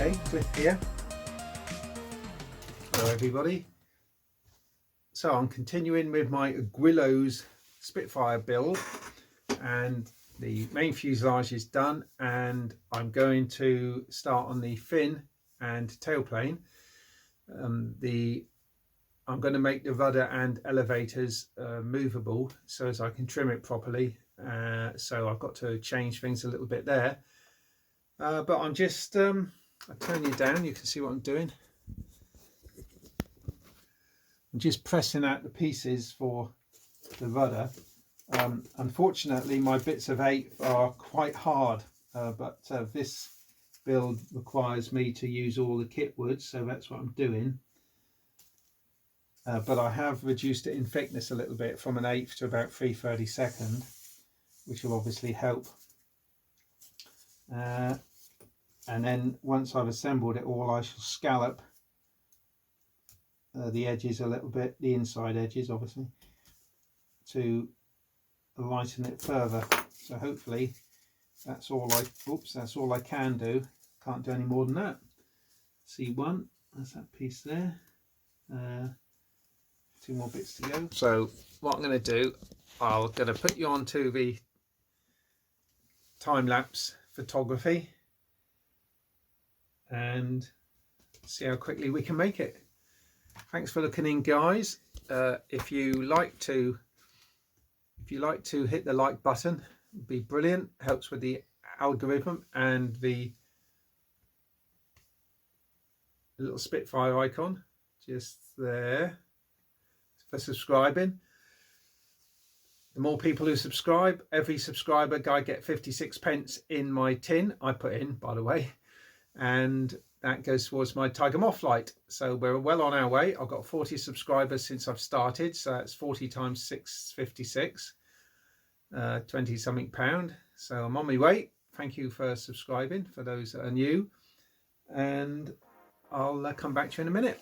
Okay, Cliff here. Hello everybody. So I'm continuing with my Guillows Spitfire build, and the main fuselage is done, and I'm going to start on the fin and tailplane. I'm going to make the rudder and elevators movable so as I can trim it properly. So I've got to change things a little bit there. But I'm just, I'll turn you down, you can see what I'm doing. I'm just pressing out the pieces for the rudder. Unfortunately, my bits of 8 are quite hard, but this build requires me to use all the kit wood, so that's what I'm doing. But I have reduced it in thickness a little bit from an 1/8 to about 3/32, which will obviously help. And then once I've assembled it all, I shall scallop the edges a little bit, the inside edges obviously, to lighten it further. So hopefully that's all I can do. Can't do any more than that. C1, that's that piece there. 2 more bits to go. So what I'm going to do, I'm going to put you onto the time-lapse photography and see how quickly we can make it. Thanks for looking in, guys. If you like to hit the like button, it'd be brilliant. Helps with the algorithm, and the little Spitfire icon just there for subscribing. The more people who subscribe, every subscriber I get 56 pence in my tin I put in, by the way, and that goes towards my Tiger Moth flight. So we're well on our way. I've got 40 subscribers since I've started, so that's 40 times 656, 20 something pound. So I'm on my way. Thank you for subscribing, for those that are new, and I'll come back to you in a minute.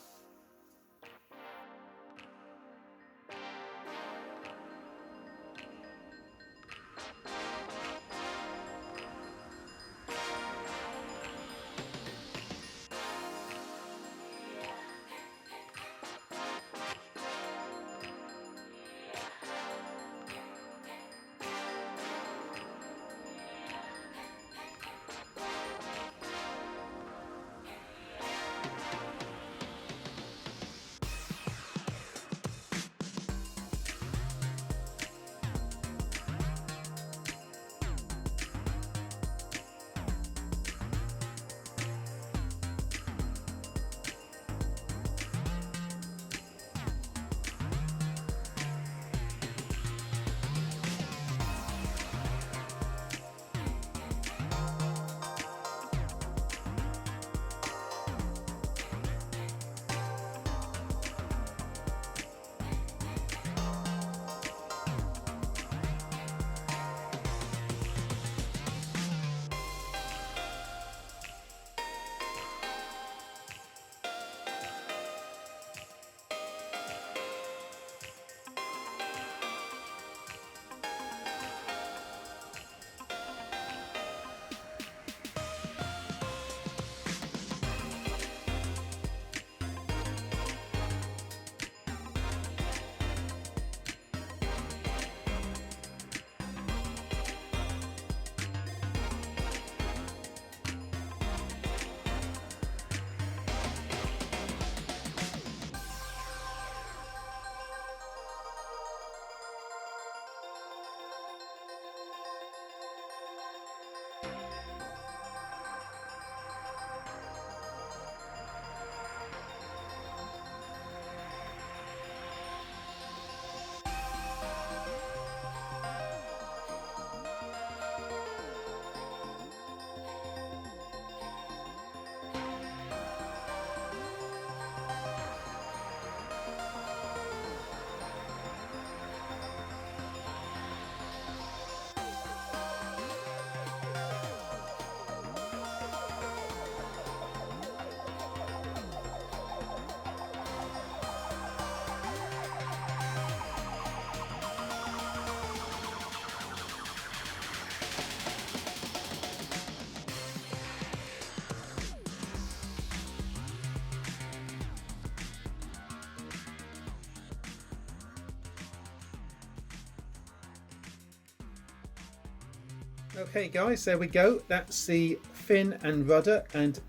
Okay guys, there we go. That's the fin and rudder and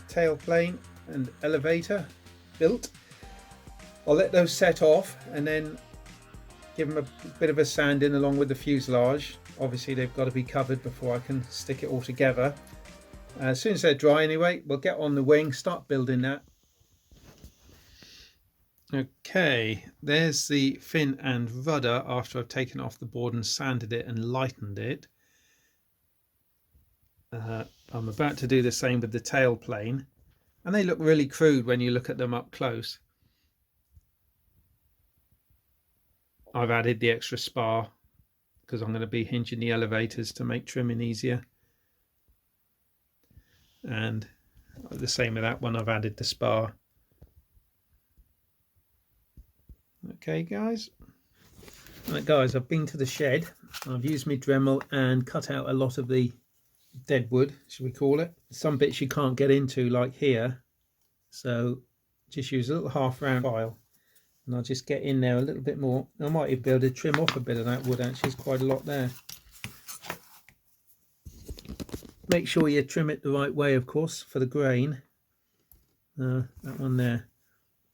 tailplane and elevator built. I'll let those set off and then give them a bit of a sand in along with the fuselage. Obviously they've got to be covered before I can stick it all together. As soon as they're dry anyway, we'll get on the wing, start building that. Okay, there's the fin and rudder after I've taken it off the board and sanded it and lightened it. I'm about to do the same with the tailplane, and they look really crude when you look at them up close. I've added the extra spar because I'm going to be hinging the elevators to make trimming easier, and the same with that one, I've added the spar. Okay guys, right guys, I've been to the shed, I've used my Dremel and cut out a lot of the dead wood, should we call it. Some bits you can't get into, like here, so just use a little half round file and I'll just get in there a little bit more. I might even be able to trim off a bit of that wood, actually. There's quite a lot there. Make sure you trim it the right way, of course, for the grain. That one there,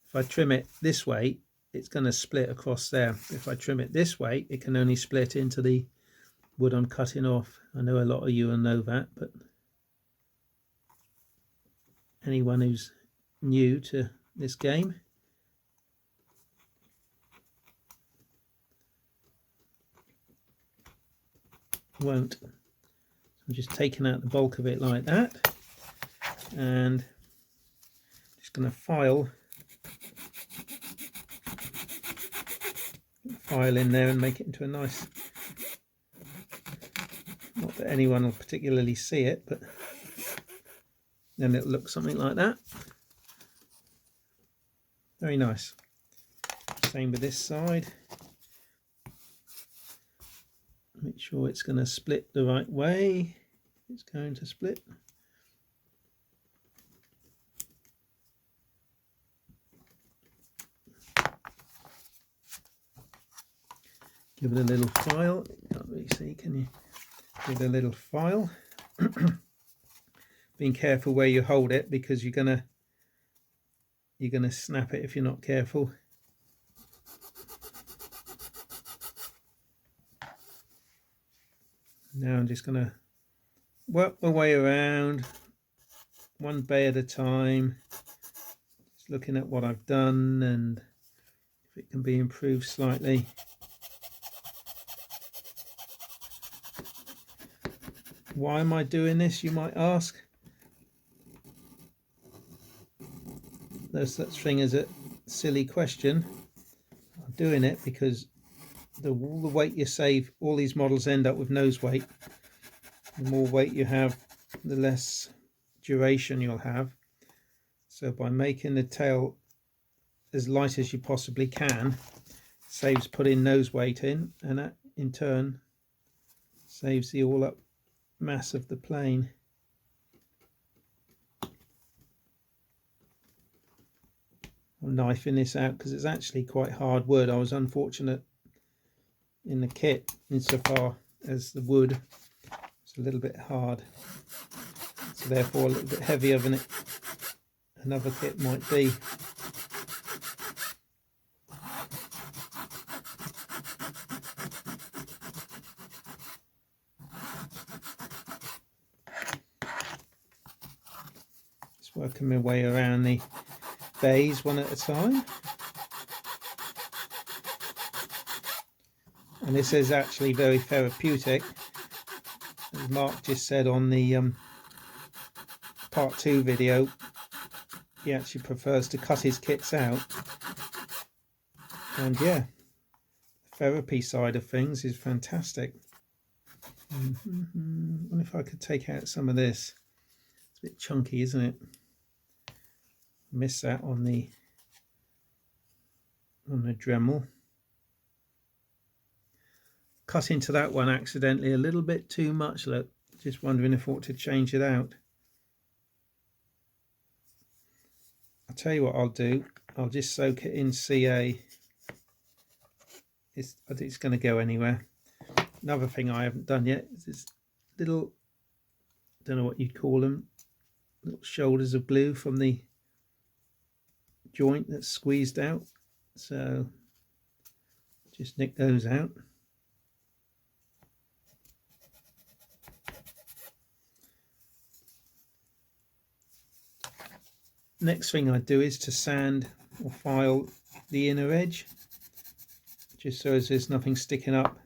if I trim it this way it's going to split across there. If I trim it this way it can only split into the wood I'm cutting off. I know a lot of you will know that, but anyone who's new to this game, won't. I'm just taking out the bulk of it like that, and just going to file in there and make it into a nice, not that anyone will particularly see it, but then it'll look something like that. Very nice. Same with this side. Make sure it's going to split the right way. It's going to split. Give it a little file. Can't really see, can you? Give it a little file. Being careful where you hold it, because you're gonna snap it if you're not careful. Now I'm just gonna work my way around one bay at a time, just looking at what I've done and if it can be improved slightly. Why am I doing this, you might ask? There's such thing as a silly question. I'm doing it because all the weight you save, all these models end up with nose weight. The more weight you have, the less duration you'll have. So by making the tail as light as you possibly can, saves putting nose weight in, and that in turn saves the all up mass of the plane. I'm knifing this out because it's actually quite hard wood. I was unfortunate in the kit insofar as the wood is a little bit hard, so therefore a little bit heavier than another kit might be. Just working my way around the bays one at a time. And this is actually very therapeutic. As Mark just said on the part 2 video, he actually prefers to cut his kits out. And yeah, the therapy side of things is fantastic. I wonder if I could take out some of this. It's a bit chunky, isn't it? Miss that on the Dremel. Cut into that one accidentally a little bit too much, look. Just wondering if I ought to change it out. I'll tell you what I'll do. I'll just soak it in CA. I think it's going to go anywhere. Another thing I haven't done yet is little, don't know what you'd call them, little shoulders of glue from the joint that's squeezed out, so just nick those out. Next thing I do is to sand or file the inner edge, just so as there's nothing sticking up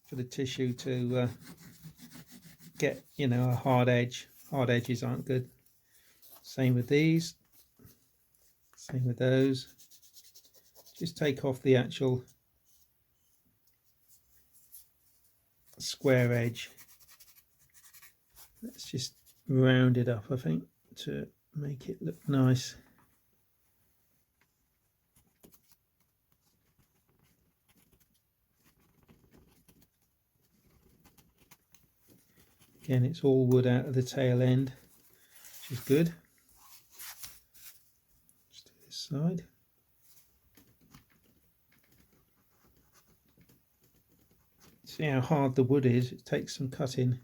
for the tissue to get, you know, a hard edge. Hard edges aren't good. Same with these, same with those. Just take off the actual square edge. Let's just round it up, I think, to make it look nice. Again, it's all wood out of the tail end, which is good. Just do this side. See how hard the wood is, it takes some cutting.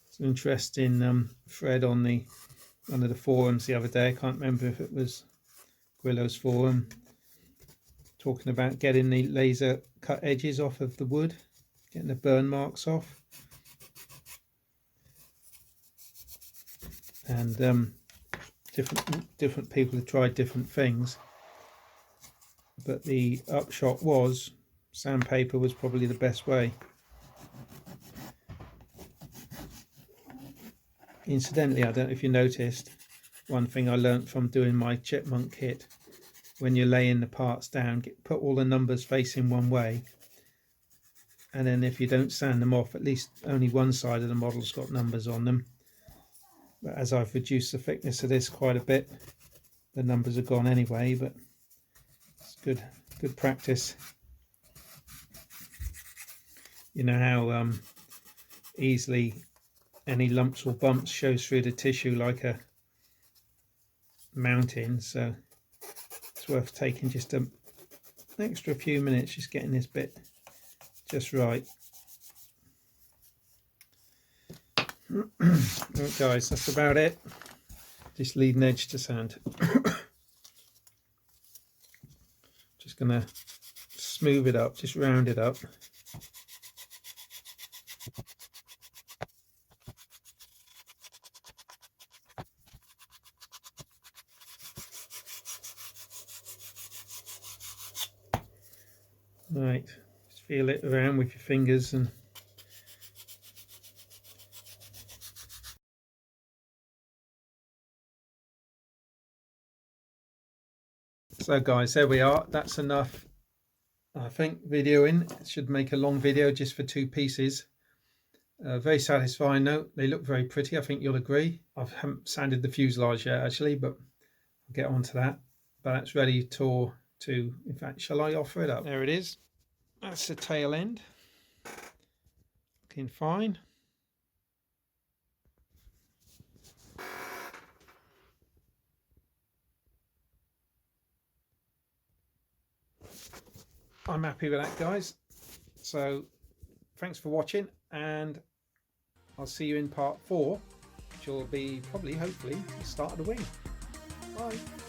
It's an interesting thread on one of the forums the other day. I can't remember if it was Guillows forum, talking about getting the laser cut edges off of the wood, getting the burn marks off, and different people have tried different things, but the upshot was sandpaper was probably the best way. Incidentally, I don't know if you noticed, one thing I learnt from doing my chipmunk kit, when you're laying the parts down, put all the numbers facing one way, and then if you don't sand them off, at least only one side of the model's got numbers on them. But as I've reduced the thickness of this quite a bit, the numbers are gone anyway, but it's good practice. You know how easily any lumps or bumps shows through the tissue like a mountain, so it's worth taking just an extra few minutes just getting this bit just right. Right guys, that's about it. Just leading edge to sand. Just gonna smooth it up, just round it up. Right, just feel it around with your fingers and so guys, there we are. That's enough, I think, videoing. It should make a long video just for two pieces. Very satisfying though. They look very pretty, I think you'll agree. I haven't sanded the fuselage yet actually, but I'll get on to that. But that's ready to, in fact, shall I offer it up? There it is. That's the tail end. Looking fine. I'm happy with that, guys. So thanks for watching, and I'll see you in part 4, which will be probably, hopefully, the start of the wing. Bye.